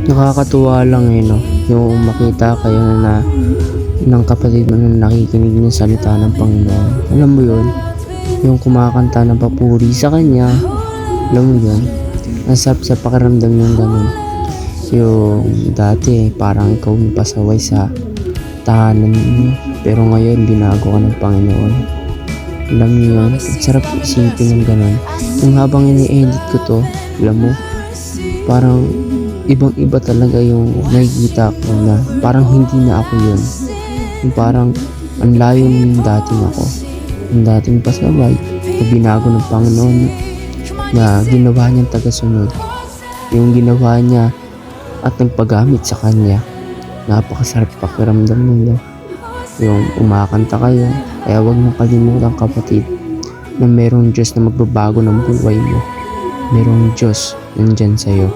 Nakakatuwa lang no, yung makita kayo na ng kapatid mo na nakikinig ng salita ng Panginoon. Alam mo yun, yung kumakanta ng papuri sa Kanya, alam mo yun, ang sarap sa pakiramdam yung ganun. Yung dati parang ikaw yung pasaway sa tahanan mo, pero ngayon binago ka ng Panginoon. Alam mo yun, ang sarap isipin ng ganun. Yung habang ini-edit ko to, alam mo, parang ibang iba talaga yung nakikita ko na parang hindi na ako yun. Yung parang ang layo yung dating ako. Yung dating pasaway na binago ng Panginoon na ginawa niyang tagasunod. Yung ginawa niya at nagpagamit sa Kanya. Napakasarap pakiramdam nun, no? Yung umakanta kayo. Kaya huwag mong kalimutan, kapatid, na merong Diyos na magbabago ng buhay mo. Merong Diyos nandyan sa'yo.